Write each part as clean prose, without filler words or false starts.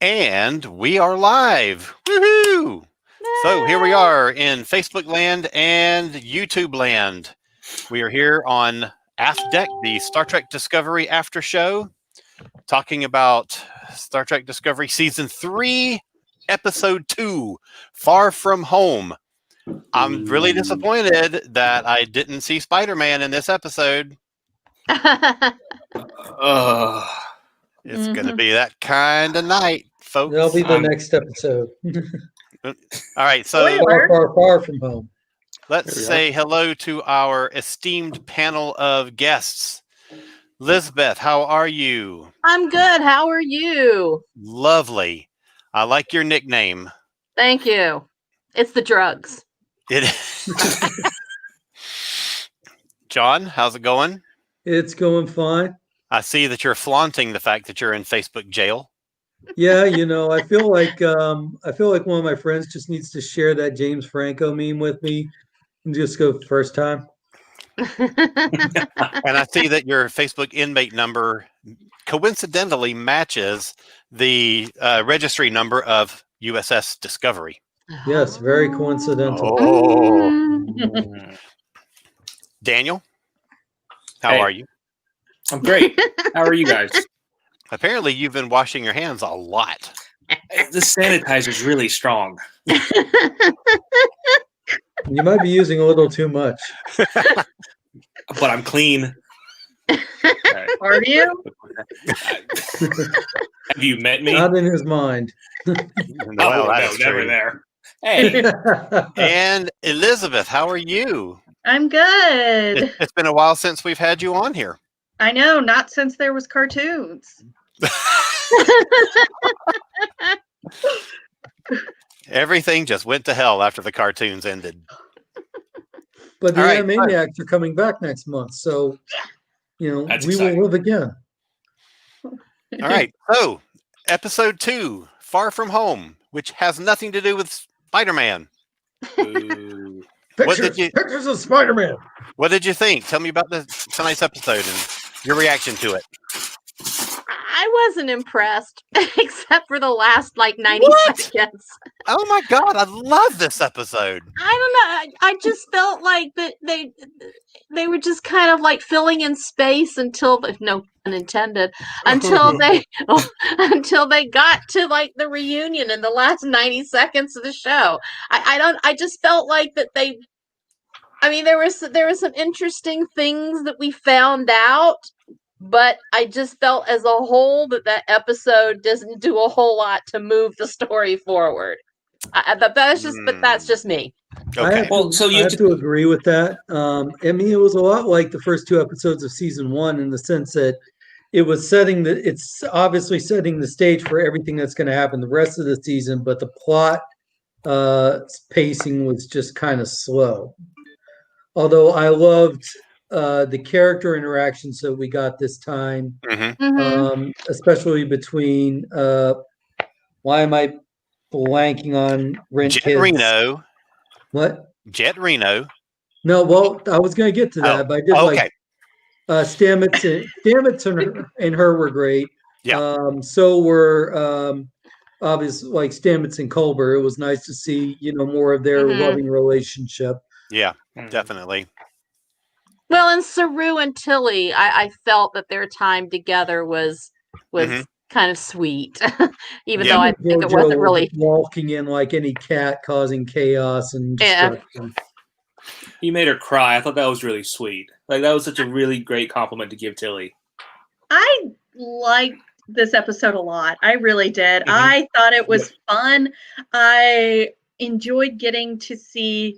And we are live. Woohoo! So here we are in Facebook land and YouTube land. We are here on Aft Deck, the Star Trek Discovery after show, talking about Star Trek Discovery Season 3, Episode 2, Far From Home. I'm really disappointed that I didn't see Spider-Man in this episode. It's going to be that kind of night, folks. That'll be the next episode. All right, so Far from home. let's say hello to our esteemed panel of guests. Lisbeth, how are you? I'm good. How are you? Lovely. I like your nickname. Thank you. It's the drugs. It. John, how's it going? It's going fine. I see that you're flaunting the fact that you're in Facebook jail. Yeah, I feel like one of my friends just needs to share that James Franco meme with me and just go first time. And I see that your Facebook inmate number coincidentally matches the registry number of USS Discovery. Yes, very coincidental. Oh. Daniel, how are you? I'm great. How are you guys? Apparently, you've been washing your hands a lot. The sanitizer's really strong. You might be using a little too much. But I'm clean. Are you? Have you met me? Not in his mind. Well, that's never true. there. Hey. And Elizabeth, how are you? I'm good. It's been a while since we've had you on here. I know, not since there was cartoons. Everything just went to hell after the cartoons ended. But the All right, Animaniacs are coming back next month, so That's we exciting. will live again. All right, so episode 2, Far From Home, which has nothing to do with Spider-Man. Ooh. Pictures of Spider-Man. What did you think? Tell me about tonight's episode and your reaction to it. I wasn't impressed, except for the last 90 seconds. Oh my God, I love this episode. I don't know. I just felt like that they were just kind of like filling in space until, no pun intended, until they got to the reunion in the last 90 seconds of the show. I just felt like that there were some interesting things that we found out, but I just felt as a whole that episode doesn't do a whole lot to move the story forward. But that's just me. Okay. I have to agree with that. I mean, it was a lot like the first 2 episodes of season 1 in the sense that it's obviously setting the stage for everything that's going to happen the rest of the season, but the plot pacing was just kind of slow. Although I loved the character interactions that we got this time, especially between why am I blanking on Jet Reno? What? Jet Reno. No, well, I was going to get to that, but I did Stamets and her were great. Yeah. So were obviously Stamets and Culber. It was nice to see more of their loving relationship. Yeah, definitely. Well, and Saru and Tilly, I felt that their time together was kind of sweet, even though I think it wasn't really walking in like any cat, causing chaos and destruction. You made her cry. I thought that was really sweet. That was such a really great compliment to give Tilly. I liked this episode a lot. I really did. I thought it was fun. I enjoyed getting to see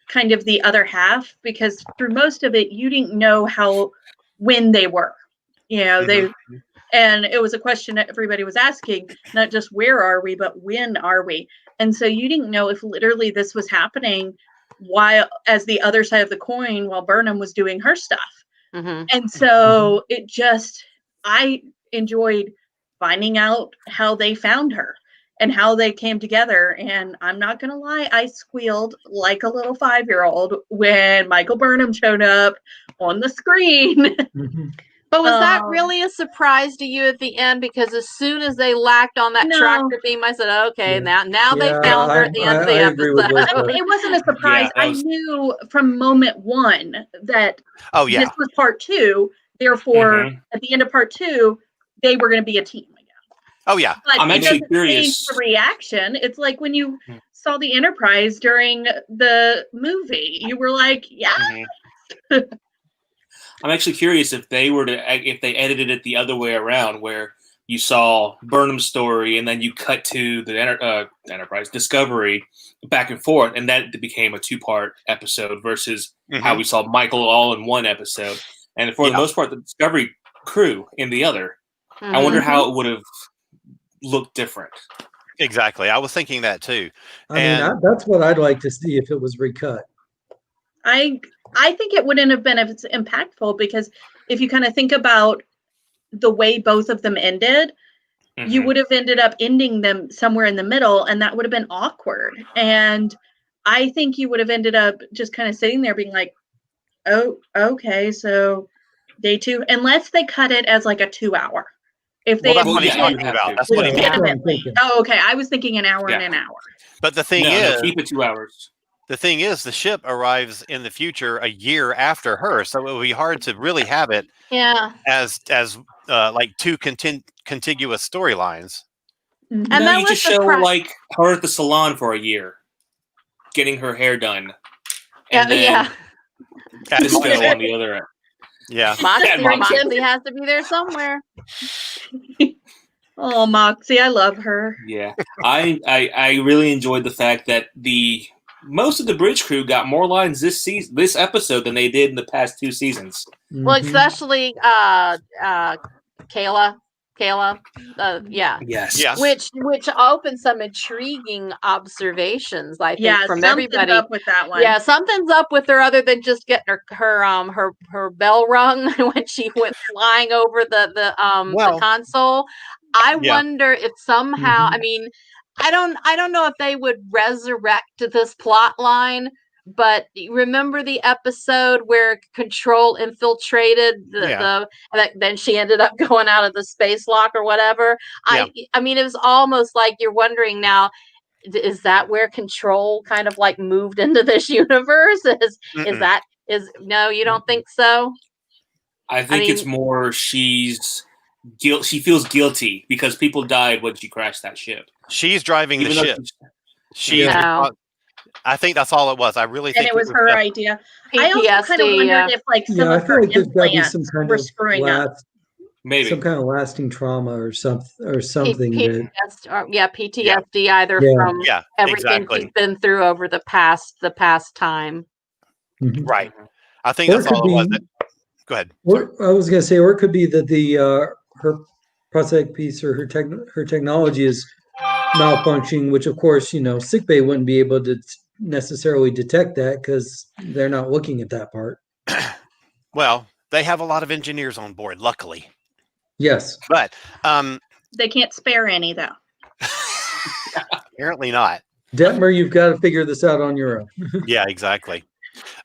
kind of the other half, because through most of it you didn't know when they were, and it was a question that everybody was asking, not just where are we, but when are we? And so you didn't know if literally this was happening as the other side of the coin while Burnham was doing her stuff. And so I enjoyed finding out how they found her and how they came together. And I'm not going to lie, I squealed like a little 5-year-old when Michael Burnham showed up on the screen. But was that really a surprise to you at the end? Because as soon as they lacked on that No. tractor beam, I said, "Okay, Yeah. now they Yeah, found her at the end of the I agree with episode." Liz. It wasn't a surprise. that I was- knew from moment one that Oh yeah. this was part 2. Therefore, Mhm. at the end of part 2, they were going to be a team again. Oh yeah. But I'm it actually doesn't change curious. the reaction. It's like when you Hmm. saw the Enterprise during the movie, you were like, "Yeah." Mhm. I'm actually curious if they edited it the other way around, where you saw Burnham's story and then you cut to the Enterprise Discovery back and forth, and that became a 2-part episode versus how we saw Michael all in one episode. And for the most part, the Discovery crew in the other. I wonder how it would have looked different. Exactly. I was thinking that too. I mean, that's what I'd like to see if it was recut. I think it wouldn't have been as impactful, because if you kind of think about the way both of them ended, you would have ended up ending them somewhere in the middle, and that would have been awkward. And I think you would have ended up just kind of sitting there being like, "Oh, okay, so day 2," unless they cut it as like a 2-hour. If they Well, that's what he's yeah, you talking have about. to. That's what he Yeah, meant. that's what I'm legitimately. thinking. Oh, okay. I was thinking an hour and Yeah. an hour. But the thing No, is, keep it 2 hours. the thing is, the ship arrives in the future a year after her, so it would be hard to really have it Yeah. as like 2 contiguous storylines. And no, that you was just the show pri- like her at the salon for a year, getting her hair done, Yeah, and then yeah. At Disco Moxie. on the other end. Yeah. Moxie has to be there somewhere. Oh, Moxie, I love her. Yeah, I really enjoyed the fact that most of the bridge crew got more lines this episode than they did in the past 2 seasons. Well, Mhm. especially Kayla. Yeah. Yes. Yes. Which opened some intriguing observations, I think, Yeah, from something's everybody. up with that one. Yeah, something's up with her other than just getting her bell rung when she went flying over the Well, console. I yeah. wonder if somehow, Mhm. I mean, I don't know if they would resurrect this plot line, but remember the episode where Control infiltrated then she ended up going out of the space lock or whatever. Yeah. I mean, it was almost like you're wondering now, is that where Control kind of like moved into this universe? No, you don't think so? I think it's more she feels guilty because people died when she crashed that ship. She's driving the Even though ship. I think that's all it was. I really think And it was her that. idea. I also kind of PTSD, wondered if like some Yeah, I of her feel like there's got to be implants some kind were of screwing up. Maybe. some kind of lasting trauma or something that PTSD either Yeah. from Yeah, everything exactly. she's been through over the past time. Mhm. Right. I think Or that's it could all it was. be- Go ahead. Or I was gonna say, or it could be that her prosthetic piece or her technology is malfunctioning, which of course, sickbay wouldn't be able to necessarily detect that because they're not looking at that part. Well, they have a lot of engineers on board, luckily. Yes. But They can't spare any though. apparently not. Detmer, you've got to figure this out on your own. Yeah, exactly.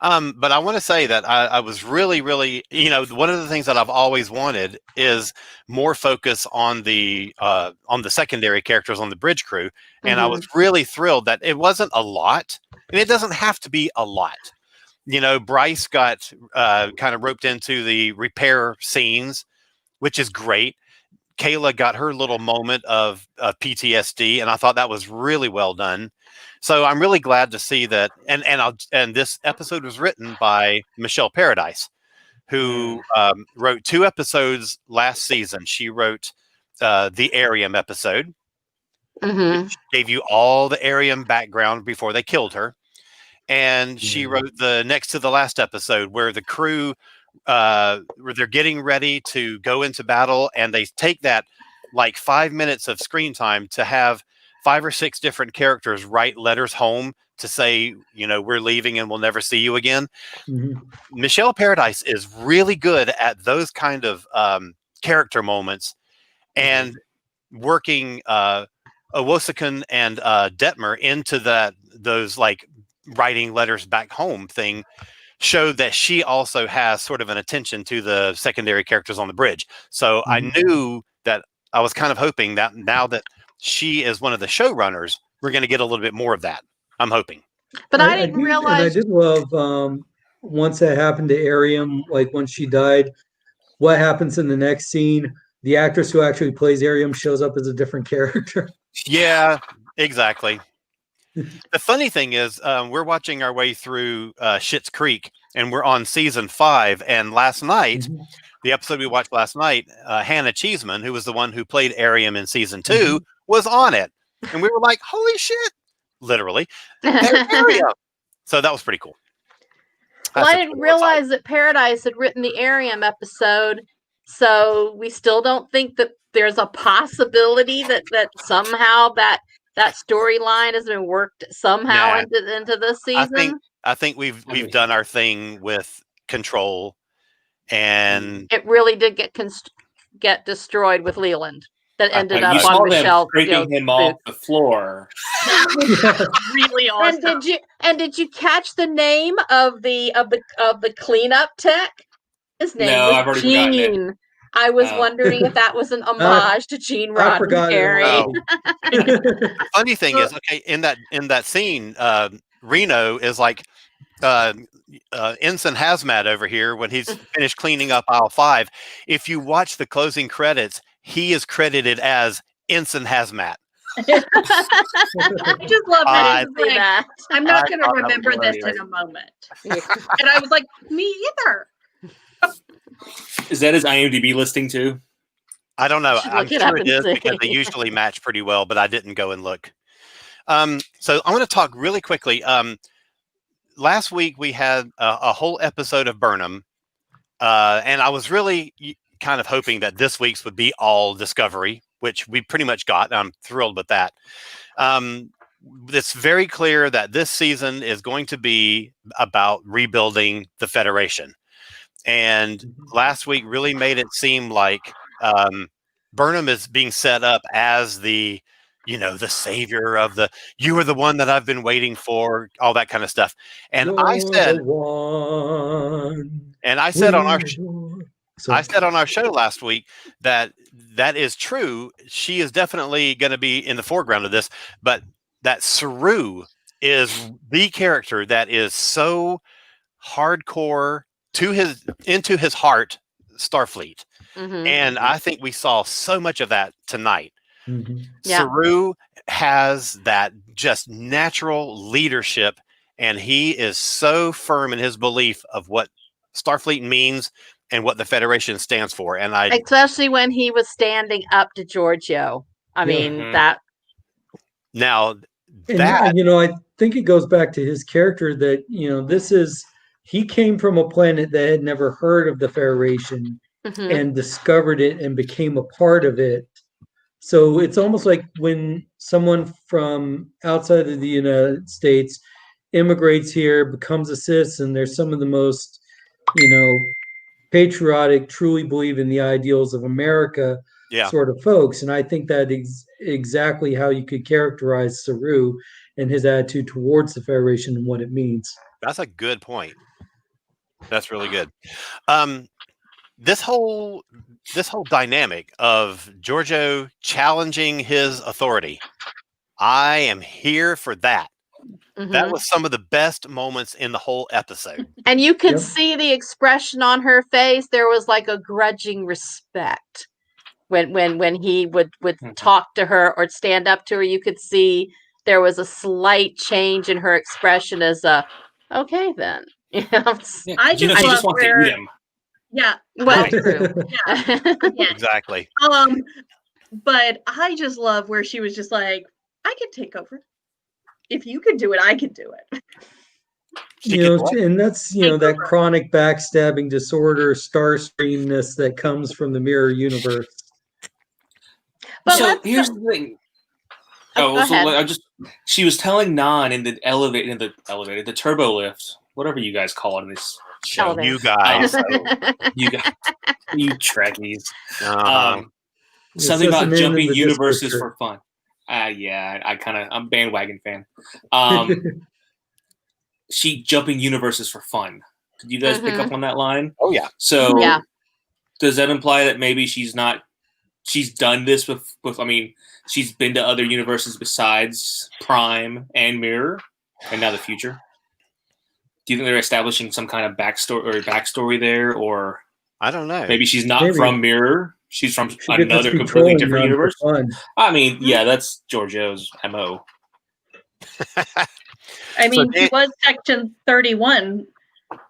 But I want to say that I was really, really, one of the things that I've always wanted is more focus on the secondary characters on the bridge crew. And I was really thrilled that it wasn't a lot, and it doesn't have to be a lot. Bryce got kind of roped into the repair scenes, which is great. Kayla got her little moment of PTSD, and I thought that was really well done. So I'm really glad to see that. And this episode was written by Michelle Paradise, who wrote 2 episodes last season. She wrote the Arium episode, which gave you all the Arium background before they killed her. And she wrote the next to the last episode where the crew, where they're getting ready to go into battle, and they take that like 5 minutes of screen time to have 5 or 6 different characters write letters home to say, we're leaving and we'll never see you again. Mhm. Michelle Paradise is really good at those kind of character moments, and working Owosakun and Detmer into those like writing letters back home thing showed that she also has sort of an attention to the secondary characters on the bridge. So I knew that I was kind of hoping that now that she is one of the showrunners, we're going to get a little bit more of that. I'm hoping. But I didn't realize. And I did love once that happened to Ariam, like when she died, what happens in the next scene? The actress who actually plays Ariam shows up as a different character. Yeah, exactly. The funny thing is, we're watching our way through Schitt's Creek, and we're on season 5. And last night, the episode we watched last night, Hannah Cheeseman, who was the one who played Ariam in season 2, was on it, and we were like, "Holy shit!" Literally, Ariam. So that was pretty cool. Well, I didn't realize that Paradise had written the Ariam episode, so we still don't think that there's a possibility that somehow that storyline has been worked somehow into this season. I think we've done our thing with Control, and it really did get destroyed with Leland. That ended up on Michelle scraping him off the floor. Really awesome. And did you catch the name of the cleanup tech? His name was Gene. I was wondering if that was an homage to Gene Roddenberry. The funny thing is, okay, in that scene, Reno is like Ensign Hazmat over here when he's finished cleaning up aisle 5. If you watch the closing credits, he is credited as Ensign Hazmat. I just love that. I'm not going to remember this in a moment. And I was like, me either. Is that his IMDb listing too? I don't know. I'm sure it is because they usually match pretty well, but I didn't go and look. So I want to talk really quickly. Last week we had a whole episode of Burnham, and I was really kind of hoping that this week's would be all Discovery, which we pretty much got. I'm thrilled with that. It's very clear that this season is going to be about rebuilding the Federation. And last week really made it seem like Burnham is being set up as the savior of you are the one that I've been waiting for, all that kind of stuff. And I said on our show last week that is true. She is definitely going to be in the foreground of this, but that Saru is the character that is so hardcore into his heart, Starfleet. And I think we saw so much of that tonight. Saru has that just natural leadership, and he is so firm in his belief of what Starfleet means and what the Federation stands for. And especially when he was standing up to Giorgio. I mean, that. Now, I think it goes back to his character that, he came from a planet that had never heard of the Federation and discovered it and became a part of it. So it's almost like when someone from outside of the United States immigrates here, becomes a citizen, they're some of the most, patriotic, truly believe in the ideals of America sort of folks. And I think that is exactly how you could characterize Saru and his attitude towards the Federation and what it means. That's a good point. That's really good. This whole dynamic of Giorgio challenging his authority, I am here for that. That was some of the best moments in the whole episode. And you could see the expression on her face. There was like a grudging respect when he would talk to her or stand up to her. You could see there was a slight change in her expression as okay then. I just want to eat him. Yeah. Well, true. Exactly. But I just love where she was just like, I can take over. If you could do it, I could do it. And that's that chronic backstabbing disorder, Starscreamness that comes from the mirror universe. But so here's the thing. She was telling Nan in the elevator, the turbo lift, whatever you guys call it in this show. You guys, you Trekkies. Something about jumping universes for fun. I'm bandwagon fan. She jumping universes for fun. Did you guys pick up on that line? Oh yeah. So Yeah. does that imply that maybe she's done this with I mean, she's been to other universes besides Prime and Mirror, and now the future? Do you think they're establishing some kind of backstory there, or I don't know. maybe she's not Maybe. from Mirror? She's from She gets another us completely controlling different them for universe. fun. I mean, yeah, that's Giorgio's MO. I mean, So he was Section 31,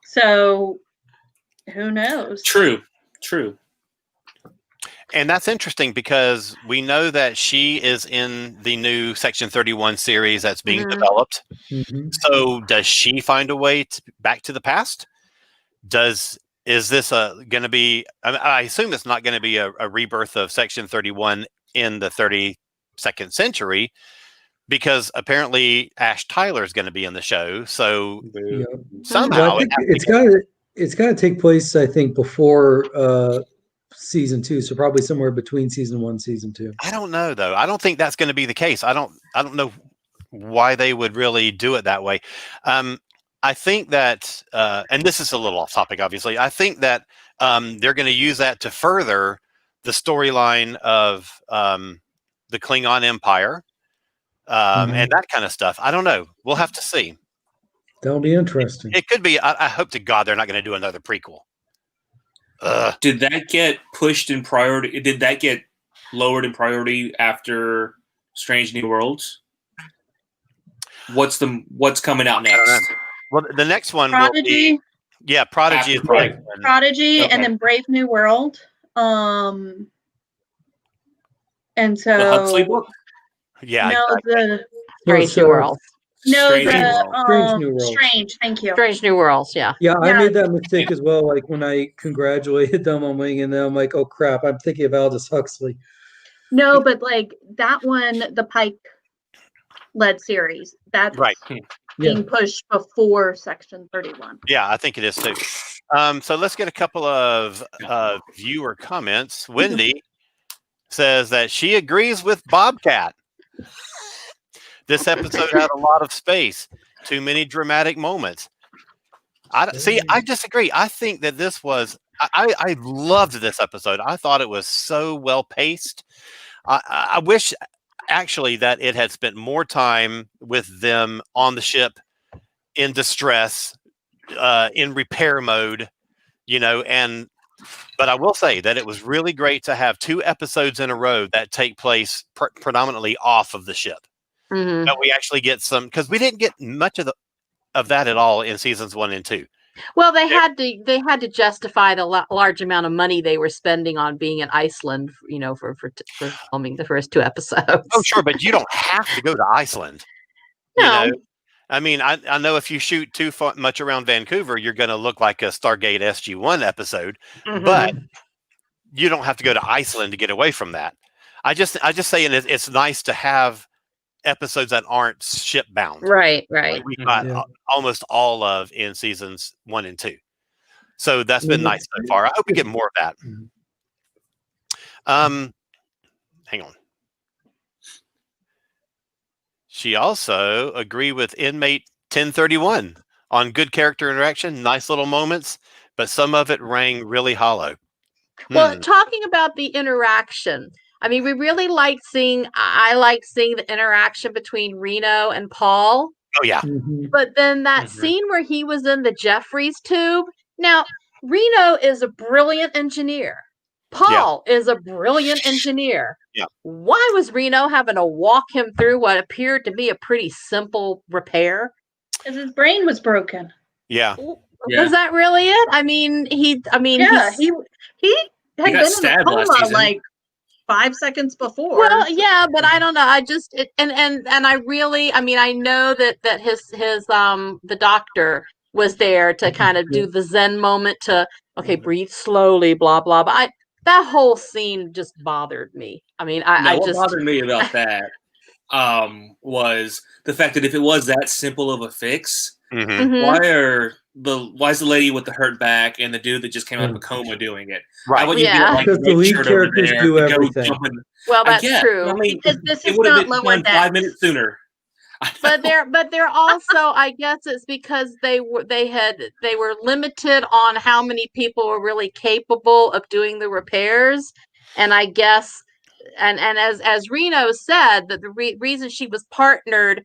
so who knows? True. And that's interesting because we know that she is in the new Section 31 series that's being developed. Mhm. So does she find a way back to the past? Is this going to be, I assume it's not going to be a rebirth of Section 31 in the 32nd century, because apparently Ash Tyler is going to be in the show. So Yeah. somehow Well, I think it's got to take place, I think, before season 2, so probably somewhere between season 1 and season 2. I don't know though. I don't think that's going to be the case. I don't know why they would really do it that way. I think that, and this is a little off topic, obviously. I think that they're going to use that to further the storyline of the Klingon Empire and that kind of stuff. I don't know. We'll have to see. That'll be interesting. It could be. I hope to God they're not going to do another prequel. Did that get pushed in priority? Did that get lowered in priority after Strange New Worlds? What's coming out next? Well, the next one Prodigy. will be Prodigy is Right. right. Prodigy, Okay. and then Brave New World. And The Huxley so book? Yeah, no, exactly. Strange So- New Worlds. no, Strange New the World. Strange New World. Strange. Thank you. Strange New Worlds. Yeah. Yeah, I Yeah. made that mistake as well. Like when I congratulated them on winning, and then I'm like, oh crap, I'm thinking of Aldous Huxley. No, but like that one, the Pike led series, that's Right. being pushed before Section 31. Yeah, I think it is too. So let's get a couple of viewer comments. Wendy says that she agrees with Bobcat. This episode had a lot of space, too many dramatic moments. I disagree. I think that this was. I loved this episode. I thought it was so well paced. I wish actually that it had spent more time with them on the ship in distress, in repair mode, but I will say that it was really great to have 2 episodes in a row that take place predominantly off of the ship. Mhm. That we actually get some, because we didn't get much of that at all in seasons 1 and 2. Well, they had to justify the large amount of money they were spending on being in Iceland, for filming the first 2 episodes. Oh, sure, but you don't have to go to Iceland. No. I mean, I know if you shoot too much around Vancouver, you're going to look like a Stargate SG-1 episode, Mhm. but you don't have to go to Iceland to get away from that. I just saying it's nice to have episodes that aren't ship bound. Right. Like we got almost all of in seasons 1 and 2. So that's been nice so far. I hope we get more of that. Hang on. She also agreed with inmate 1031 on good character interaction, nice little moments, but some of it rang really hollow. Well, talking about the interaction, I mean, we really liked I liked seeing the interaction between Reno and Paul. Oh, yeah. Mhm. But then that scene where he was in the Jeffries tube. Now, Reno is a brilliant engineer. Paul is a brilliant engineer. Yeah. Why was Reno having to walk him through what appeared to be a pretty simple repair? Because his brain was broken. Yeah. Yeah. Was that really it? I mean, Yeah, he's- he had got been in a stabbed last coma season. like 5 seconds before. Well, yeah, but I don't know. I just and I really, I mean, I know that his the doctor was there to kind of do the Zen moment to breathe slowly, blah blah. But that whole scene just bothered me. I mean, What bothered me about that was the fact that if it was that simple of a fix, Mm-hmm. why is the lady with the hurt back and the dude that just came out of a coma doing it? Right. Why wouldn't you Yeah. get, Because the red lead shirt over characters there do to go everything. jumping? Well, I that's get, true. I mean, because this it is would have not been lower done 5 decks. minutes sooner. But they're also, I guess it's because they were limited on how many people were really capable of doing the repairs, and I guess and as Reno said, that the reason she was partnered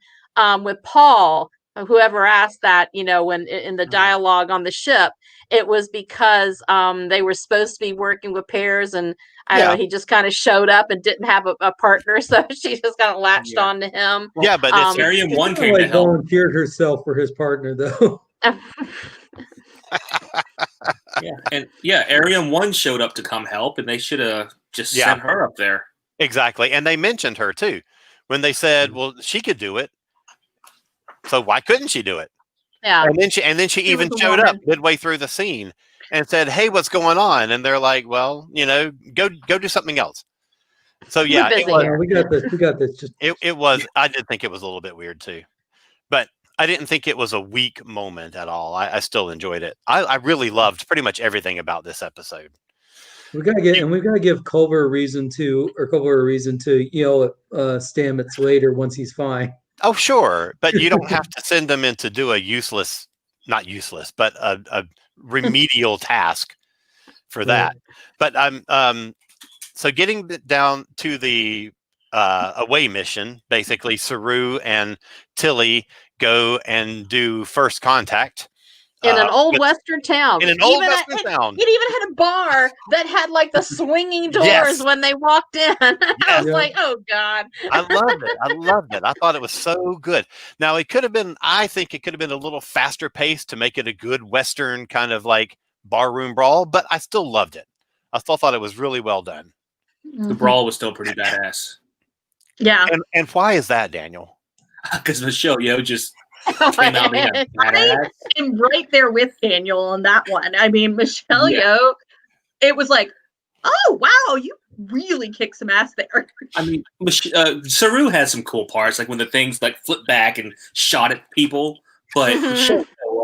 with Paul, whoever asked that, when in the dialogue on the ship, it was because they were supposed to be working with pairs, and I don't know, he just kind of showed up and didn't have a partner, so she just kind of latched on to him. Yeah, but it's Arium 1 She came to help. volunteered herself for his partner, though. Arium 1 showed up to come help, and they should have just sent her up there. Exactly. And they mentioned her too when they said, well, she could do it. So why couldn't she do it? Yeah. And then she even showed up midway through the scene and said, hey, what's going on? And they're like, well, go do something else. So yeah, we got this. It was, I did think it was a little bit weird too, but I didn't think it was a weak moment at all. I still enjoyed it. I really loved pretty much everything about this episode. We've got to give Culber a reason to yell at Stamets later once he's fine. Oh, sure. But you don't have to send them in to do not useless, but a remedial task for that. But so getting down to the away mission, basically Saru and Tilly go and do first contact. In an old Western town. In an old Western town. It even had a bar that had like the swinging doors when they walked in. I was like, oh God. I loved it. I thought it was so good. Now I think it could have been a little faster paced to make it a good Western kind of like barroom brawl, but I still loved it. I still thought it was really well done. The brawl was still pretty badass. Yeah. And why is that, Daniel? Because Michelle Yeoh just came out I am right there with Daniel on that one. I mean, Michelle Yeoh, it was like, oh wow, you really kicked some ass there. I mean, Saru had some cool parts, like when the things like flipped back and shot at people, but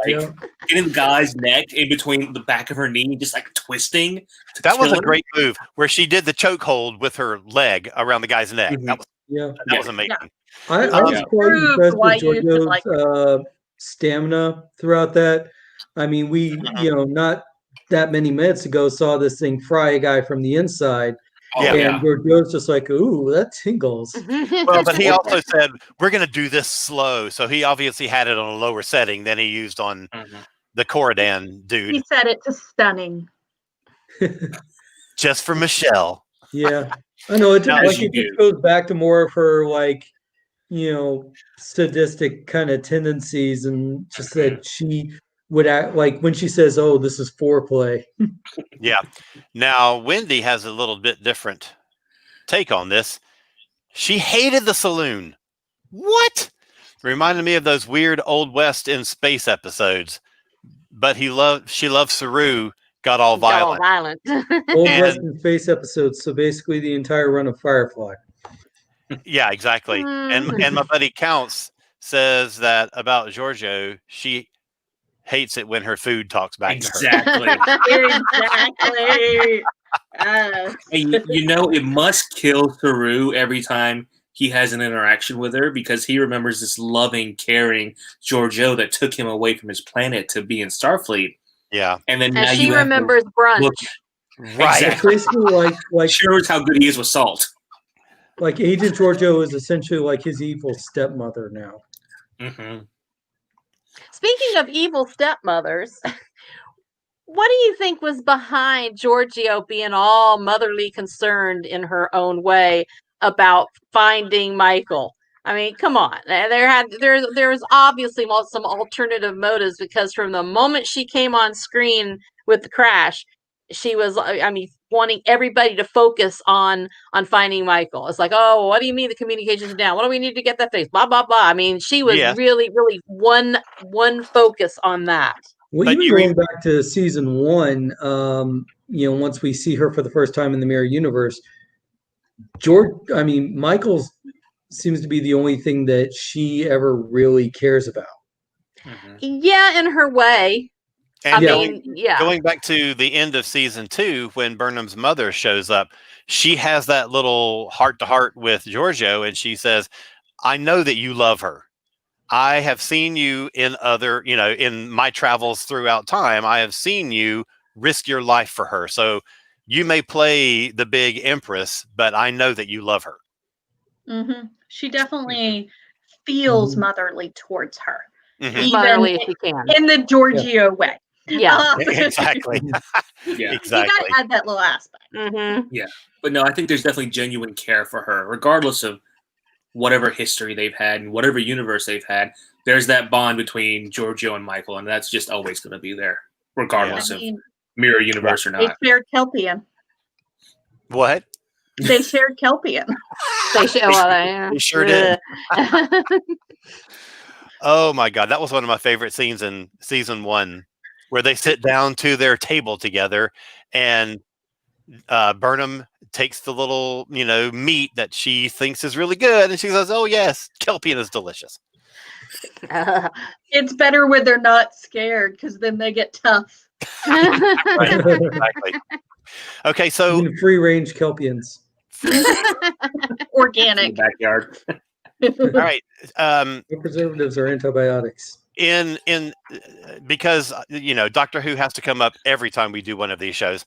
getting the guy's neck in between the back of her knee, just like twisting. That was a great move where she did the chokehold with her leg around the guy's neck. Mm-hmm. That was amazing. Yeah. I was quite impressed with JoJo's stamina throughout that. I mean, we, not that many minutes ago saw this thing fry a guy from the inside. And JoJo's just like, ooh, that tingles. Well, but he also said, we're going to do this slow. So he obviously had it on a lower setting than he used on the Corridan dude. He said it to stunning. Just for Michelle. Yeah. I know it just goes back to more of her sadistic kind of tendencies, and just that she would act like when she says, oh, this is foreplay. Yeah. Now Wendy has a little bit different take on this. She hated the saloon. What? Reminded me of those weird Old West in space episodes. But she loved Saru. Got all violent. Old West in space episodes. So basically the entire run of Firefly. Yeah, exactly. And my buddy Counts says that about Giorgio, she hates it when her food talks back to her. Exactly. And it must kill Saru every time he has an interaction with her, because he remembers this loving, caring Giorgio that took him away from his planet to be in Starfleet. Yeah. And then now she remembers brunch. Right. Exactly. Basically like shows how good he is with salt. Like Agent Giorgio is essentially like his evil stepmother now. Mm-hmm. Speaking of evil stepmothers, what do you think was behind Giorgio being all motherly concerned in her own way about finding Michael? I mean, come on. There was obviously some alternative motives, because from the moment she came on screen with the crash, she was, wanting everybody to focus on finding Michael. It's like, oh, what do you mean the communications are down? What do we need to get that fixed? Blah, blah, blah. I mean, she was really, really one focus on that. Well, even going back to season 1, once we see her for the first time in the Mirror Universe, Michael's seems to be the only thing that she ever really cares about. Mm-hmm. Yeah, in her way. And going back to the end of season 2, when Burnham's mother shows up, she has that little heart-to-heart with Giorgio, and she says, I know that you love her. I have seen you in other, in my travels throughout time, I have seen you risk your life for her. So you may play the big empress, but I know that you love her. She definitely feels motherly towards her, Mhm. Motherly if you can. in the Giorgio way. Yeah. Exactly. Yeah. Exactly. You gotta add that little aspect. But no, I think there's definitely genuine care for her, regardless of whatever history they've had and whatever universe they've had. There's that bond between Giorgio and Michael, and that's just always going to be there, regardless of mirror universe or They not. shared Kelpian. What? They shared Kelpian. They sure did. Oh my God, that was one of my favorite scenes in season 1, where they sit down to their table together, and Burnham takes the little, meat that she thinks is really good, and she says, "Oh yes, Kelpian is delicious." It's better when they're not scared, because then they get tough. Right, exactly. Okay, so free range Kelpians. Organic. In the backyard. all right. No preservatives or antibiotics. Because Doctor Who has to come up every time we do one of these shows.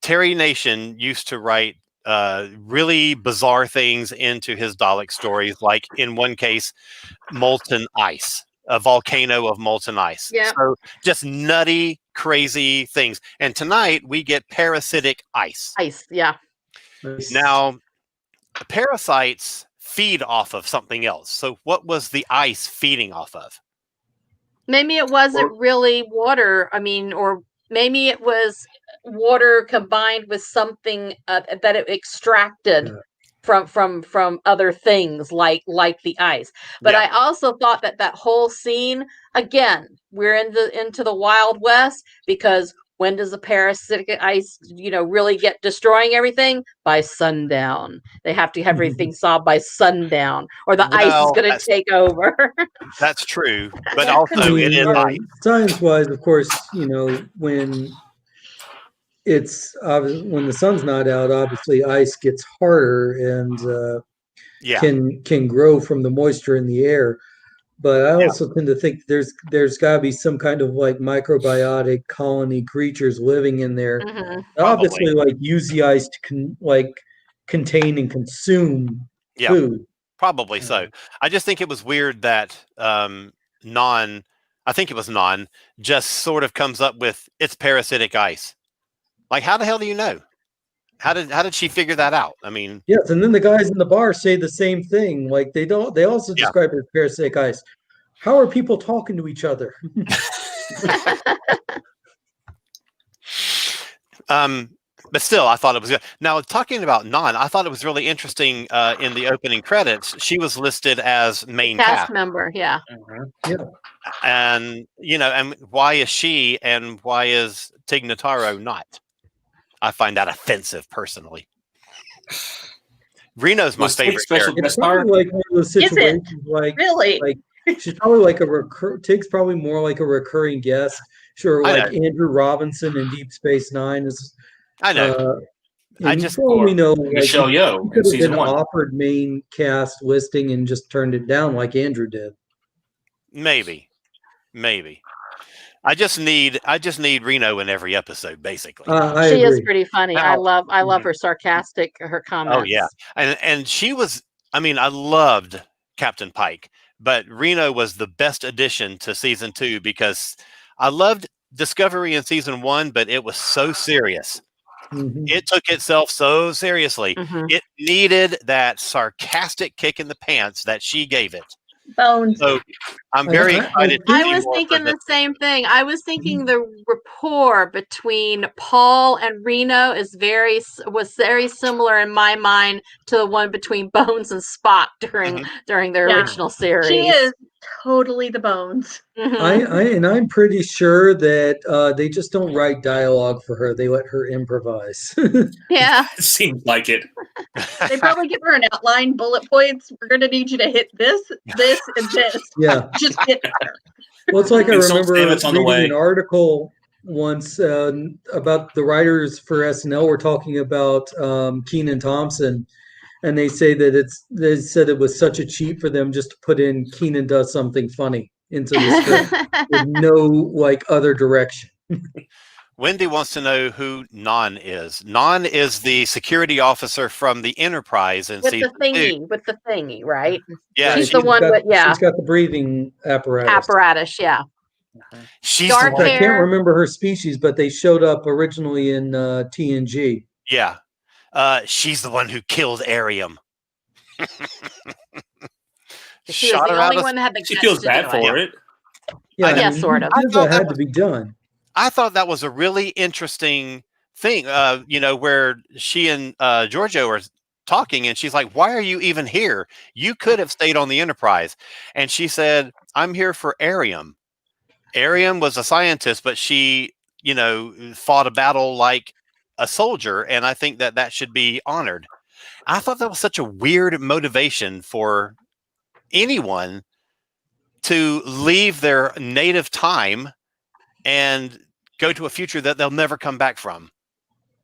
Terry Nation used to write really bizarre things into his Dalek stories, like in one case, molten ice, a volcano of molten ice. Yeah. So just nutty, crazy things. And tonight we get parasitic ice. Ice, yeah. Now, parasites feed off of something else. So what was the ice feeding off of? Maybe it wasn't really water. I mean, or maybe it was water combined with something that it extracted from other things like the ice. But I also thought that whole scene, again, we're into the Wild West, because when does the parasitic ice, really get destroying everything? By sundown. They have to have everything solved by sundown, or the ice is going to take over. That's true, but also it is ice. Science-wise, of course, when it's when the sun's not out, obviously ice gets harder and can grow from the moisture in the air. But I also tend to think there's got to be some kind of like microbiotic colony creatures living in there. Obviously, like use the ice to contain and consume food. Probably so. I just think it was weird that Non just sort of comes up with it's parasitic ice. Like, how the hell do you know? How did she figure that out? I mean, yes, and then the guys in the bar say the same thing. Like they also describe it as parasitic ice. How are people talking to each other? But still, I thought it was good. Now, talking about Non, I thought it was really interesting. In the opening credits, she was listed as main cast member. Yeah. And and why is she and why is Tig Notaro not? I find that offensive, personally. Reno's my favorite character. It's probably like one of those situations, really? Like she's probably like Tig's probably more like a recurring guest. Sure, like Andrew Robinson in Deep Space Nine is. I know. I just we know Michelle Yeoh could have been 1. offered main cast listing and just turned it down like Andrew did. Maybe. I just need Reno in every episode, basically. She is pretty funny. I love her her comments. Oh yeah, and she was. I mean, I loved Captain Pike, but Reno was the best addition to season 2 because I loved Discovery in season 1, but it was so serious. It took itself so seriously. It needed that sarcastic kick in the pants that she gave it. Bones. So I'm very excited. I was thinking the same thing. I was thinking the rapport between Paul and Reno was very similar in my mind to the one between Bones and Spock during their original series. She is totally the Bones. I'm pretty sure that they just don't write dialogue for her. They let her improvise. Yeah. It seems like it. They probably give her an outline, bullet points. We're going to need you to hit this, and this. Yeah. Just hit her. Well, it's like I remember reading an article once about the writers for SNL were talking about Kenan Thompson, and they say that they said it was such a cheat for them just to put in Keenan does something funny into the script with no like other direction. Wendy wants to know who Non is. Non is the security officer from the Enterprise in with the season 2. thingy, right? Yeah, She's the one with She's got the breathing apparatus. Yeah. she's dark the one. I hair. can't remember her species, but they showed up originally in TNG. Yeah, she's the one who killed Arium. She was Shot the her out only of- one that had the She guts feels to bad do it. for it. Yeah, Yeah, sort of. I That thought that had was- to be done. I thought that was a really interesting thing. Where she and Giorgio are talking, and she's like, "Why are you even here? You could have stayed on the Enterprise." And she said, "I'm here for Arium." Arium was a scientist, but she, fought a battle like a soldier, and I think that should be honored. I thought that was such a weird motivation for anyone to leave their native time and go to a future that they'll never come back from.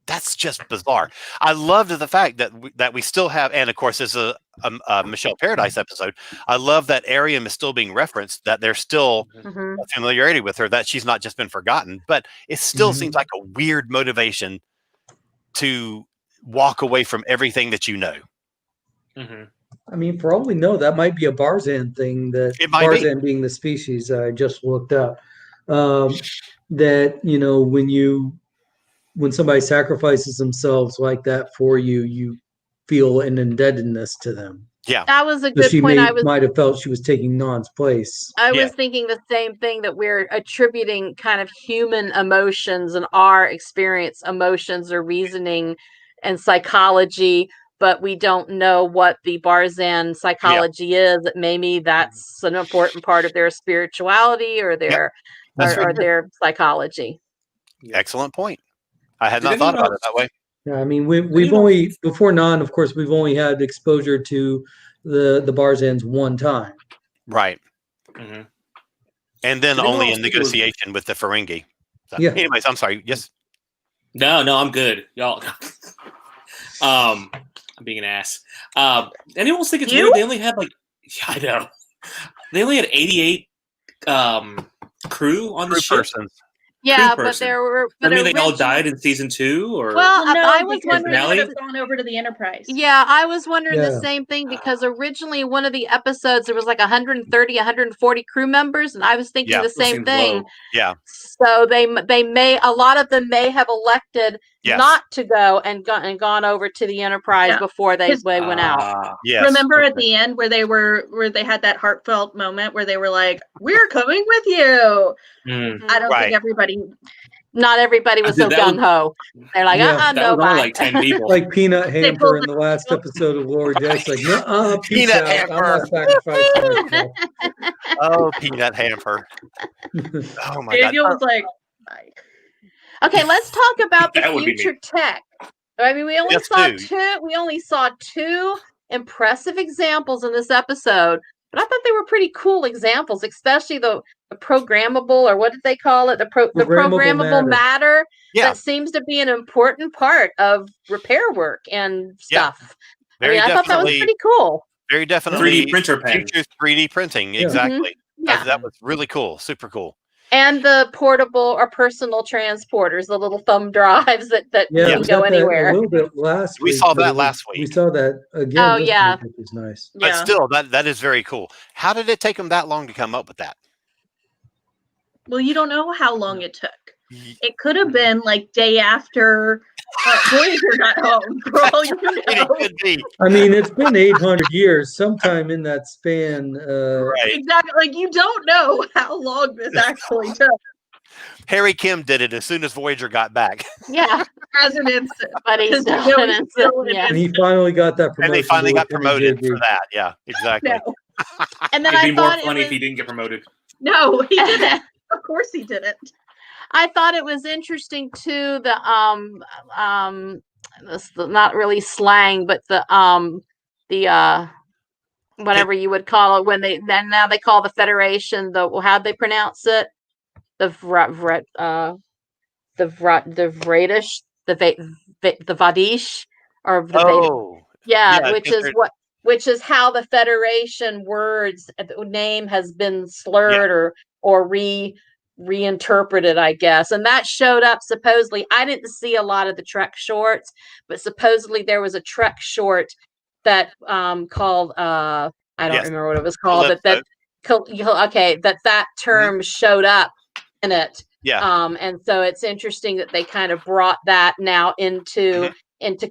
That's just bizarre. I loved the fact that we still have, and of course, this is a Michelle Paradise episode. I love that Arium is still being referenced, that there's still Mhm. a familiarity with her, that she's not just been forgotten, but it still Mhm. seems like a weird motivation to walk away from everything that you know. Mhm. I mean, for all we know, that might be a Barzan thing. That It might be. Barzan being the species I just looked up. That when somebody sacrifices themselves like that for you, you feel an indebtedness to them. Yeah. That was a So good she point. might have felt she was taking Non's place. I Yeah. was thinking the same thing, that we're attributing kind of human emotions and our experience emotions or reasoning and psychology, but we don't know what the Barzan psychology is. That maybe that's an important part of their spirituality or their That's or very true. their psychology. Excellent point. I had Did not thought anyone about it that way. Yeah, I mean, we've know- only before Non, of course, we've only had exposure to the Barzans one time. Right. Mhm. And then Did anyone only else in think it was- negotiation with the Ferengi. So, Yeah. Anyways, I'm sorry. Yes. No, I'm good, y'all. I'm being an ass. Anyone else think it's You? weird? They only had yeah, I know. They only had 88 crew on the True ship. persons. Yeah, but person. there were. I But mean, they all originally- died in season 2, or Well, Well, no, I was because wondering. they would Finale? have gone over to the Enterprise. Yeah, I was wondering the Yeah. same thing, because originally one of the episodes there was like 130, 140 crew members, and I was thinking Yeah, the that same seems thing. low. Yeah. So they may, a lot of them may have elected Yes. not to go and gone over to the Enterprise Yeah, before they 'cause- went out. Yes. Remember at Okay. the end where they had that heartfelt moment where they were like, "We're coming with you." Mm. I don't Right. think everybody. Not everybody was so That was- gung ho. They're like, Yeah. uh-uh, That no, was only bye. like 10 people. Like Peanut Hamper pulled in the last episode of Lower Decks, like, no, peace Peanut out. Hamper. I'm not sacrificing myself. Oh, Peanut Hamper. Oh my Daniel God. was like, "Bye." Okay, let's talk about the That would be me. future tech. I mean, we only Yes, saw do. two. We only saw two impressive examples in this episode, but I thought they were pretty cool examples, especially the programmable, or what did they call it? The Programmable programmable matter. Yeah. That seems to be an important part of repair work and Yeah. stuff. Very I thought that was definitely. pretty cool. Very definitely. 3D printer pen. Future 3D printing. Yeah. Exactly. Yeah. That was really cool. Super cool. And the portable or personal transporters, the little thumb drives that Yeah, can we go got that anywhere. a little bit last We week. saw but that it was- last We week. saw that again. Oh, this yeah. week, which was nice. But Yeah. still, that is very cool. How did it take them that long to come up with that? Well, you don't know how long it took. Y- It could have been like day after Voyager got home. For all you It know. could be. I mean, it's been 800 years. Sometime in that span, Right. Exactly. Like you don't know how long this actually took Harry Kim did it as soon as Voyager got back. Yeah, as an instant. but he's Because still you know an he's instant, still an yeah. and he finally got that promotion. And they finally to got Lieutenant promoted JD. for that. Yeah, exactly. No, And then It'd I be more thought funny it if he didn't get promoted. no, he didn't. Of course he didn't. I thought it was interesting too. Not really slang, but the whatever you would call it when now they call the Federation how'd they pronounce it? The Vratish, the Vadish, or the Oh, Yeah, which because is they're- which is how the Federation words name has been slurred or reinterpreted, I guess. And that showed up supposedly. I didn't see a lot of the Trek shorts, but supposedly there was a Trek short that called I don't Yes. remember what it was called, but that term showed up in it. Yeah. And so it's interesting that they kind of brought that now into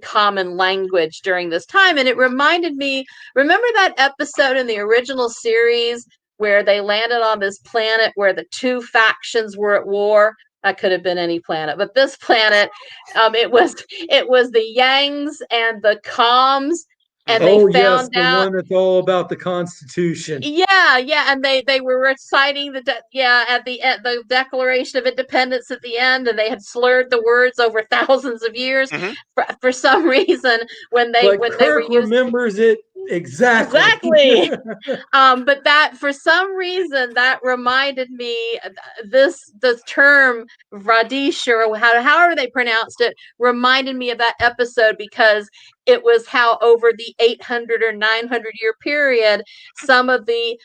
common language during this time. And it reminded me, remember that episode in the original series where they landed on this planet where the two factions were at war? That could have been any planet, but this planet, it was the Yangs and the Coms. And they found the out one that's all about the Constitution. Yeah, and they were reciting at the Declaration of Independence at the end, and they had slurred the words over thousands of years for some reason when they were using remembers it exactly. But that for some reason that reminded me the term Radish, or however they pronounced it, reminded me of that episode, because it was how over the 800 or 900 year period, some of the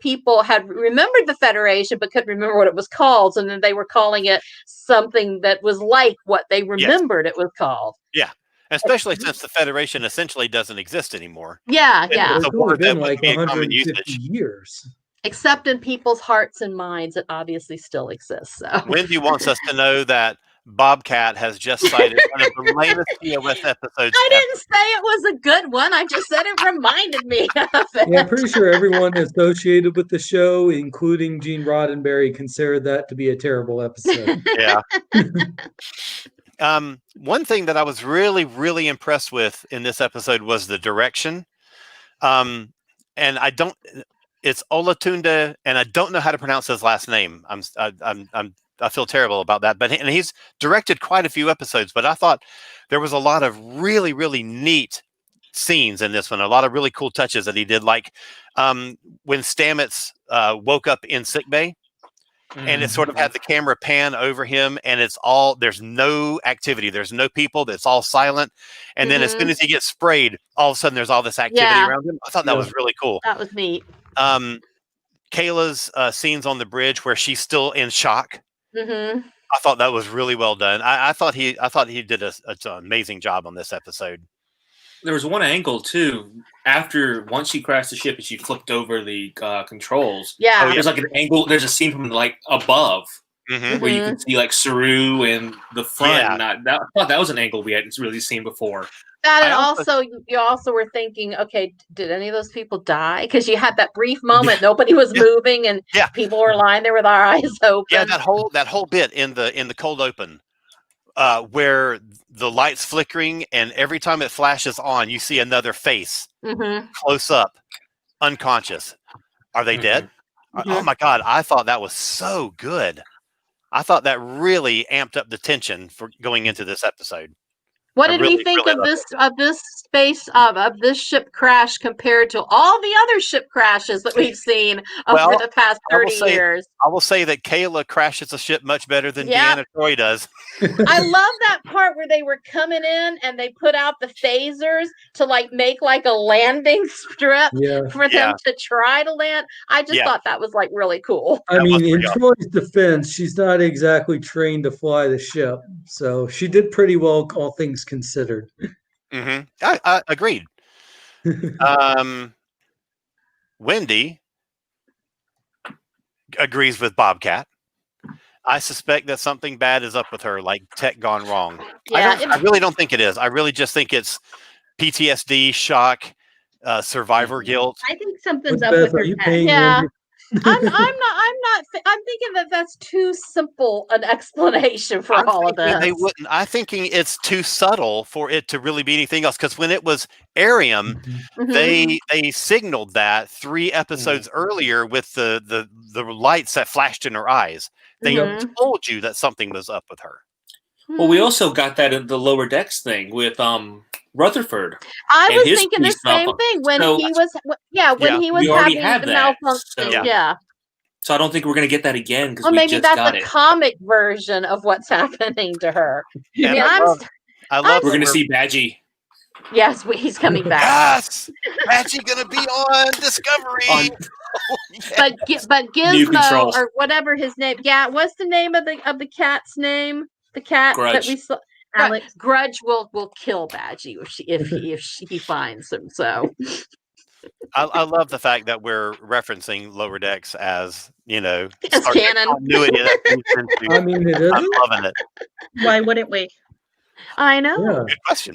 people had remembered the Federation but couldn't remember what it was called, and then they were calling it something that was like what they remembered it was called. Yeah, especially since the Federation essentially doesn't exist anymore. Yeah. It's only been like be a common 150 usage. years. Except in people's hearts and minds, it obviously still exists. So Wendy wants us to know that Bobcat has just cited one of the latest TOS episodes. I didn't say it was a good one. I just said it reminded me of it. Yeah, I'm pretty sure everyone associated with the show, including Gene Roddenberry, considered that to be a terrible episode. Yeah. One thing that I was really, really impressed with in this episode was the direction. And it's Olatunde, and I don't know how to pronounce his last name. I feel terrible about that, and he's directed quite a few episodes, but I thought there was a lot of really, really neat scenes in this one. A lot of really cool touches that he did, like when Stamets woke up in sickbay, and it sort of had the camera pan over him, and there's no activity, there's no people, it's all silent, and then as soon as he gets sprayed, all of a sudden there's all this activity around him. I thought that was really cool. That was neat. Kayla's scenes on the bridge where she's still in shock. Mm-hmm. I thought that was really well done. I thought he did an amazing job on this episode. There was one angle too. Once she crashed the ship and she flipped over the controls. Yeah. There's like an angle. There's a scene from like above Mm-hmm. where you can see like Saru and the front. Yeah. I thought that was an angle we hadn't really seen before. That, and you also were thinking, okay, did any of those people die? Because you had that brief moment, nobody was moving, and people were lying there with our eyes open. Yeah, that whole bit in the cold open, where the light's flickering, and every time it flashes on, you see another face close up, unconscious. Are they dead? Oh my God! I thought that was so good. I thought that really amped up the tension for going into this episode. What did we think of this ship crash compared to all the other ship crashes that we've seen over the past 30 years? I will say that Kayla crashes a ship much better than Deanna Troi does. I love that part where they were coming in and they put out the phasers to make like a landing strip for them to try to land. I just thought that was like really cool. I mean, in Troy's defense, she's not exactly trained to fly the ship, so she did pretty well, all things considered. Mm-hmm. I agreed. Wendy agrees with Bobcat. I suspect that something bad is up with her, like tech gone wrong. I really don't think it is. I really just think it's PTSD, shock, survivor guilt. I think something's up with her tech. Yeah. I'm thinking that's too simple an explanation for all of this. They wouldn't. I'm thinking it's too subtle for it to really be anything else. Because when it was Arium, they signaled that 3 episodes earlier with the lights that flashed in her eyes. They told you that something was up with her. Well, we also got that in the lower decks thing with Rutherford. I was thinking the same thing when he was having the malfunction. So I don't think we're going to get that again. Well, maybe that's a comic version of what's happening to her. Yeah, I love we're going to see Badgie. Yes, he's coming back. Yes, Badgie gonna be on Discovery. On- But New Gizmo controls. or whatever his name. Yeah, what's the name of the cat's name? The cat that Grudge. we saw. Alex. Grudge will kill Badgie if he finds him. So I love the fact that we're referencing Lower Decks as As Star Trek canon. continuity that feeds into- I mean, it I'm isn't. loving it. Why wouldn't we? I know. Yeah. Good question.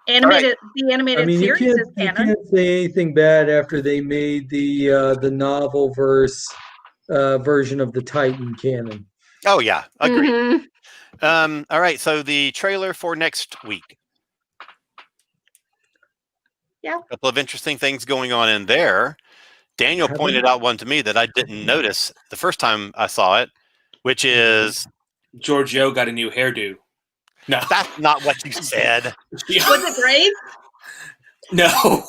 Animated, the animated I mean, you series is can't canon. say anything bad after they made the novel version of the Titan canon. Oh yeah, agreed. Mhm. All right, so the trailer for next week. Yeah. A couple of interesting things going on in there. Daniel Have pointed we? out one to me that I didn't notice the first time I saw it, which is Giorgio got a new hairdo. No, that's not what you said. Was it brave? no.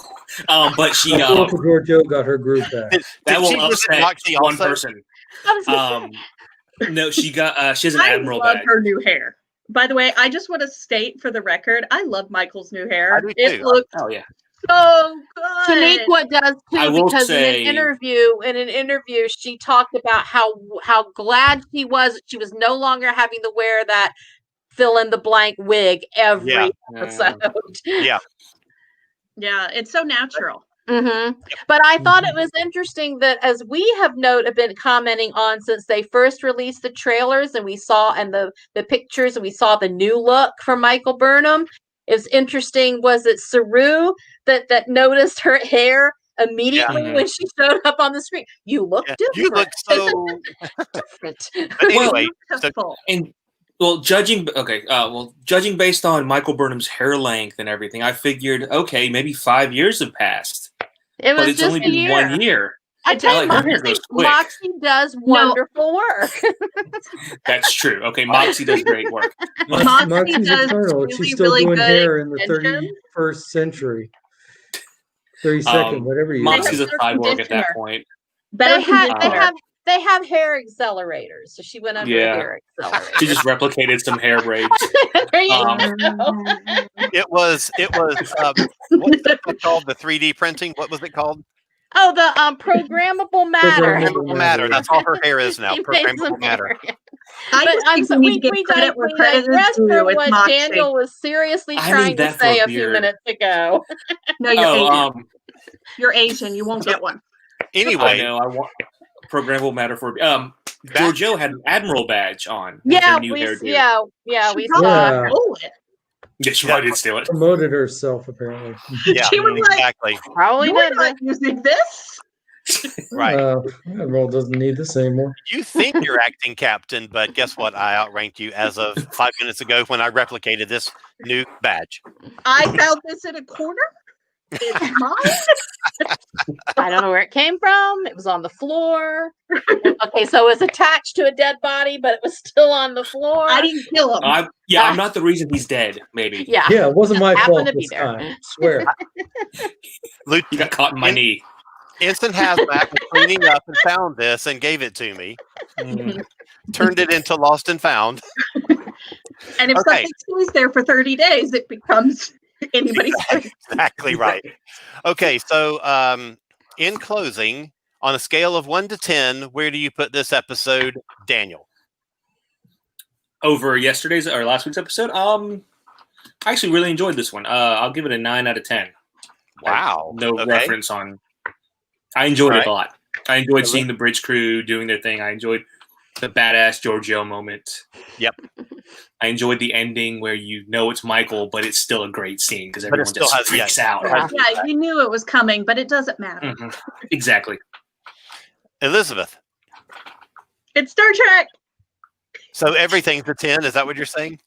But she Uncle Giorgio got her groove back. Did that she will visit upset Moxie one also? person. I was gonna say, No, she has an I admiral love badge. her new hair. By the way, I just want to state for the record, I love Michael's new hair. I do It too. looks Oh yeah. so good. Shaniqua does I too, will because say- in an interview, she talked about how glad she was that she was no longer having to wear that fill in the blank wig every Yeah. episode. Yeah. Yeah, it's so natural. Mm-hmm. But I thought it was interesting that, as we have been commenting on since they first released the trailers and we saw the pictures and we saw the new look from Michael Burnham. It's interesting. Was it Saru that noticed her hair immediately Yeah. when she showed up on the screen? You look Yeah. different. You look so. different. But anyway, Beautiful. And judging based on Michael Burnham's hair length and everything, I figured, okay, maybe 5 years have passed, It was but it's just only a been year. 1 year. I tell you, Like, her hair goes quick. Moxie does wonderful work. That's true. Okay, Moxie does great work. Moxie Moxie's does eternal. really, She's still really doing good hair in the extensions. 31st century. 32nd, whatever you Moxie's a They have cyborg at that conditioner. point. Better They have hair accelerators, so she went under Yeah. a hair accelerator. She just replicated some hair braids. There you Um, go. it was what's that called? The 3D printing. What was it called? Oh, the programmable matter. Programmable matter. That's all her hair is now. She made some Programmable matter. hair. I But just I'm think so, we need to we give credit where credit is digressed due from with what Moxie. Daniel was seriously I trying need to that for say a a few beard. minutes ago. No, you're Asian. Oh, You're Asian. You won't get one. I Anyway, know. I want programmable matter for Giorgio had an admiral badge on. with Yeah, her new hairdo. we She saw. Yeah. stole it. Yeah, she probably did steal it. promoted herself, apparently. yeah, She was like, exactly. Probably You're did. not using this. Right. Admiral doesn't need this anymore. You think you're acting captain, but guess what? I outranked you as of 5 minutes ago when I replicated this new badge. I found this in a corner. It's mine. I don't know where it came from. It was on the floor. Okay, so it was attached to a dead body, but it was still on the floor. I didn't kill him. I'm not the reason he's dead. Maybe Yeah. Yeah, it wasn't my Happened fault to be this there. time. Swear. he got caught in my knee. Instant Hazmat was cleaning up and found this and gave it to me. Turned it into Lost and Found. And if Okay. something stays there for 30 days, it becomes anybody's. Exactly right. Okay, so in closing, on a scale of 1 to 10, where do you put this episode, Daniel? Over yesterday's or last week's episode, I actually really enjoyed this one. I'll give it a 9 out of 10. Wow. No Okay. reference on. I enjoyed Right. it a lot. I enjoyed seeing the bridge crew doing their thing. I enjoyed the badass Giorgio moment. Yep. I enjoyed the ending where you know it's Michael, but it's still a great scene because But it everyone still just has- freaks yeah. out. Yeah. Yeah, you knew it was coming, but it doesn't matter. Mhm. Exactly. Elizabeth. It's Star Trek. So everything's a 10. Is that what you're saying?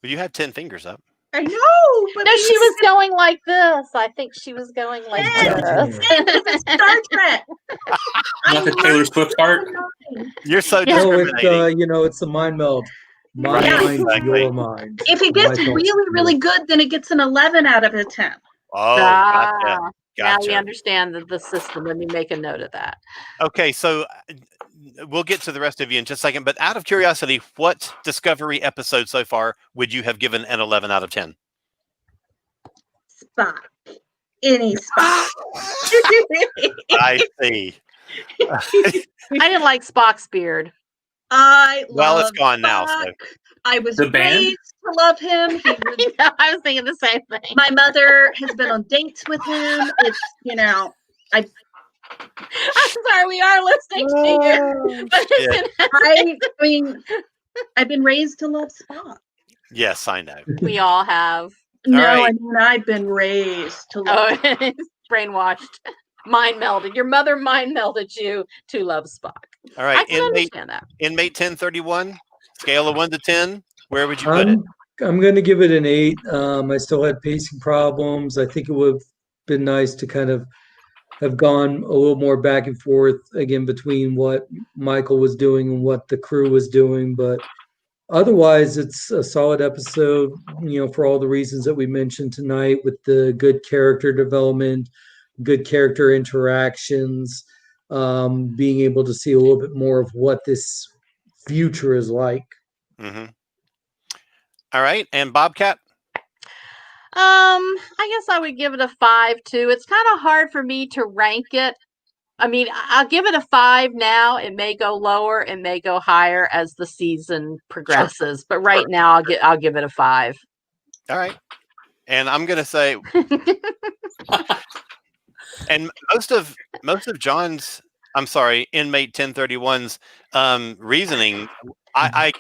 Well, you have 10 fingers up. I know, but No, she was going like this. I think she was going like Yeah. this. it's Star Trek. Not the Taylor Swift part. You're so Yeah. No, discriminating. it's the mind meld. My Right, mind, exactly. your mind. If it gets My thoughts, really, really good, then it gets an 11 out of a 10. Oh, Ah, gotcha. Now we Gotcha. understand the system. Let me make a note of that. Okay, so we'll get to the rest of you in just a second. But out of curiosity, what Discovery episode so far would you have given an 11 out of 10? Spock. Any Spock. I see. I didn't like Spock's beard. Well, it's gone now. So. I was The band? raised to love him. He was, I was thinking the same thing. my mother has been on dates with him. It's, I'm sorry, we are listening to you. But I mean, I've been raised to love Spock. Yes, I know. we all have. No, right. I mean, I've been raised to love Oh, brainwashed. Mind melded. Your mother mind melded you to love Spock. All I right. can understand that. Inmate 1031, scale of 1 to 10. Where would you put it? I'm going to give it an 8. I still had pacing problems. I think it would have been nice to kind of have gone a little more back and forth again between what Michael was doing and what the crew was doing. But otherwise, it's a solid episode, for all the reasons that we mentioned tonight, with the good character development, good character interactions, being able to see a little bit more of what this future is like. Mm-hmm. All right. And Bobcat? I guess I would give it a 5 too. It's kind of hard for me to rank it. I mean, I'll give it a 5 now. It may go lower, it may go higher as the season progresses. But right now, I'll give it a 5. All right. And I'm going to say, and most of John's, I'm sorry, Inmate 1031's reasoning, I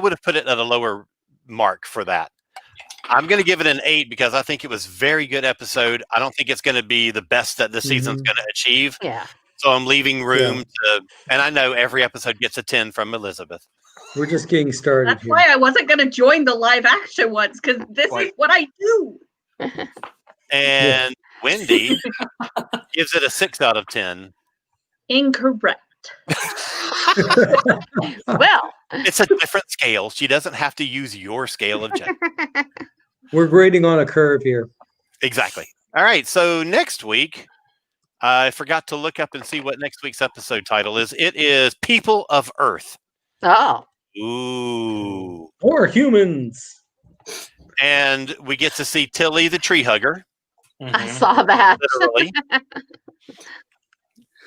would have put it at a lower mark for that. I'm going to give it an 8 because I think it was a very good episode. I don't think it's going to be the best that the season's going to achieve. Yeah. So I'm leaving room to, and I know every episode gets a 10 from Elizabeth. We're just getting started. That's why I wasn't going to join the live action ones, because this is what I do. And Wendy gives it a 6 out of 10. Incorrect. Well, It's a different scale. She doesn't have to use your scale of judgment. We're grading on a curve here. Exactly. All right. So next week, I forgot to look up and see what next week's episode title is. It is People of Earth. oh, Ooh. Or humans. And we get to see Tilly the tree hugger, I saw that. literally.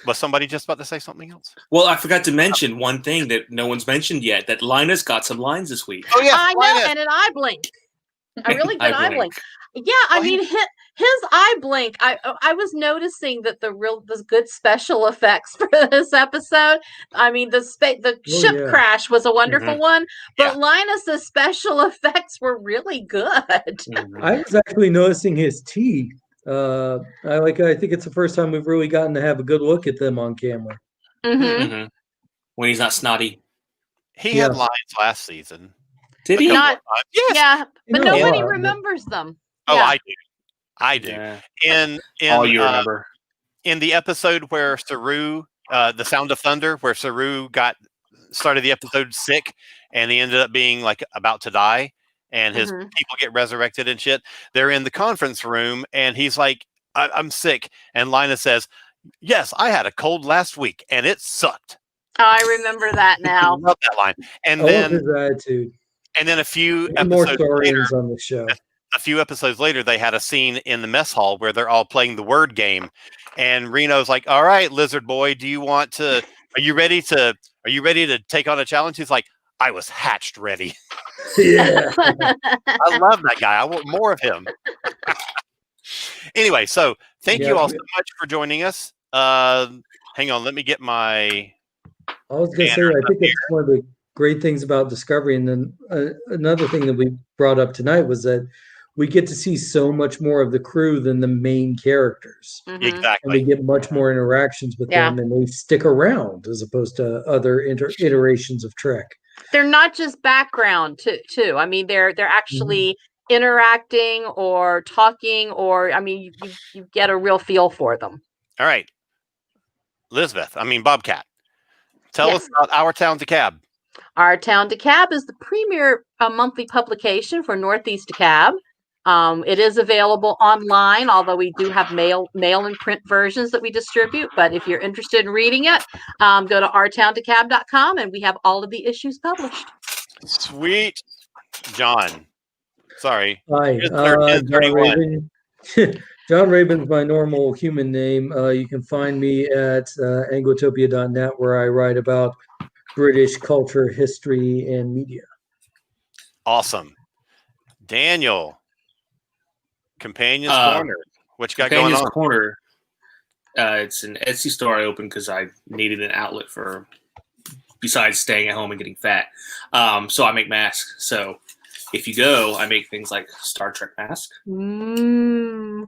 Was somebody just about to say something else? Well, I forgot to mention one thing that no one's mentioned yet, that Linus got some lines this week. Oh, yeah. I know, and an eye blink. A really good eye blink. Yeah, I mean his eye blink. I was noticing that the good special effects for this episode. I mean the ship crash was a wonderful one, but Linus's special effects were really good. I was actually noticing his teeth. I think it's the first time we've really gotten to have a good look at them on camera. Mm-hmm. When he's not snotty. He had lines last season. Did he? Not, yes. Yeah, but No, nobody yeah. remembers them. Oh, Yeah. I do. Yeah. In All you remember. in the episode where Saru, the Sound of Thunder, where Saru started the episode sick, and he ended up being like about to die, and his people get resurrected and shit. They're in the conference room, and he's like, "I'm sick," and Linus says, "Yes, I had a cold last week, and it sucked." Oh, I remember that I now. love that line. And I love then his attitude. and then a few More episodes later, stories on the show. they had a scene in the mess hall where they're all playing the word game, and Reno's like, "All right, Lizard Boy, are you ready to take on a challenge?" He's like, "I was hatched ready." Yeah. I love that guy. I want more of him. Anyway, so thank you all so much for joining us. Hang on, let me get my. I was going to say, I think it's one of the great things about Discovery. And then another thing that we brought up tonight was that we get to see so much more of the crew than the main characters. Mhm. And Exactly. we get much more interactions with them, and they stick around as opposed to other iterations of Trek. They're not just background too. I mean, they're actually interacting or talking, or I mean, you get a real feel for them. All right, Bobcat. Tell us about Our Town DeKalb. Our Town DeKalb is the premier monthly publication for Northeast DeKalb. It is available online, although we do have mail and print versions that we distribute. But if you're interested in reading it, go to ourtowndecab.com, and we have all of the issues published. Sweet. John. Sorry. Hi, Here's John 1331. Raven. John Raven's my normal human name. You can find me at anglotopia.net, where I write about British culture, history, and media. Awesome. Daniel. Companions Corner. What you got Companions going on? Corner. It's an Etsy store I opened because I needed an outlet for besides staying at home and getting fat. So I make masks. So if you go, I make things like Star Trek mask. And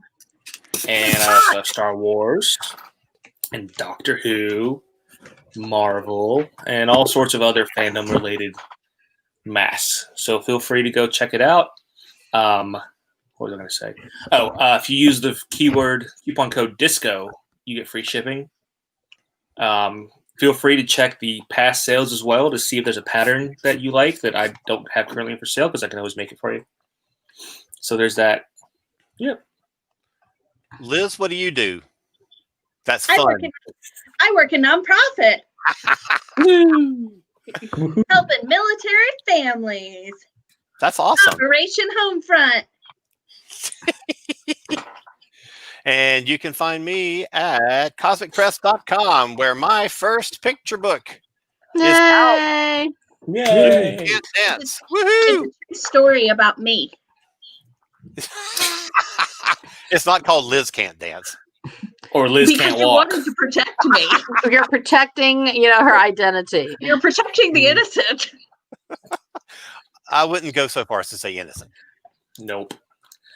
I also have Star Wars and Doctor Who, Marvel, and all sorts of other fandom related masks. So feel free to go check it out. What was I going to say? Oh, if you use the coupon code DISCO, you get free shipping. Feel free to check the past sales as well to see if there's a pattern that you like that I don't have currently for sale, because I can always make it for you. So there's that. Yep. Liz, what do you do? That's I fun. work in nonprofit, helping military families. That's awesome. Operation Homefront. And you can find me at cosmicpress.com, where my first picture book is out. Yay! Yay! Can't dance. It's Woohoo! a true story about me. It's not called Liz Can't Dance. Or Liz Because can't you walk. wanted to protect me. You're protecting, her identity. You're protecting the innocent. I wouldn't go so far as to say innocent. Nope.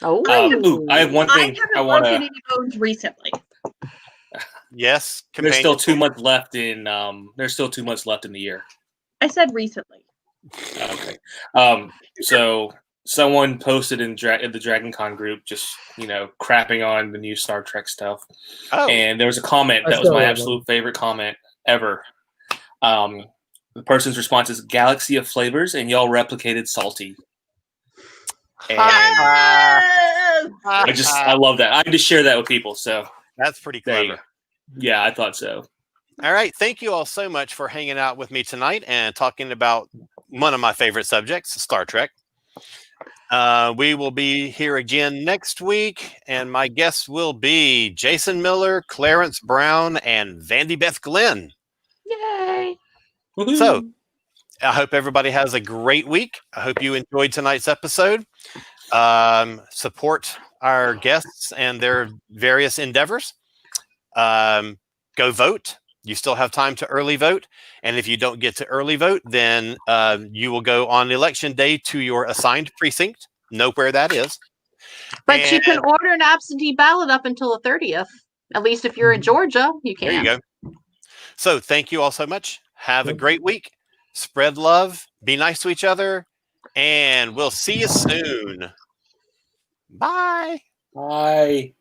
Oh, I have one I thing haven't I want broken to. any bones recently. Yes, There's still companion- 2 months left in. There's still 2 months left in the year. I said recently. Okay. So someone posted in the Dragon Con group, just crapping on the new Star Trek stuff, Oh, and there was a comment I that was saw my that absolute favorite comment ever. The person's response is "Galaxy of flavors," and y'all replicated salty. And Ah! I love that. I had to share that with people. So that's pretty there you clever. go. Yeah, I thought so. All right. Thank you all so much for hanging out with me tonight and talking about one of my favorite subjects, Star Trek. We will be here again next week, and my guests will be Jason Miller, Clarence Brown, and Vandy Beth Glenn. yay! Woohoo. So, I hope everybody has a great week. I hope you enjoyed tonight's episode. Support our guests and their various endeavors. Go vote. You still have time to early vote. And if you don't get to early vote, then you will go on election day to your assigned precinct. Know where that is. But you can And- order an absentee ballot up until the 30th. At least if you're in Georgia, you can. There you go. So thank you all so much. Have a Yep. great week. Spread love. Be nice to each other. And we'll see you soon. Bye. Bye.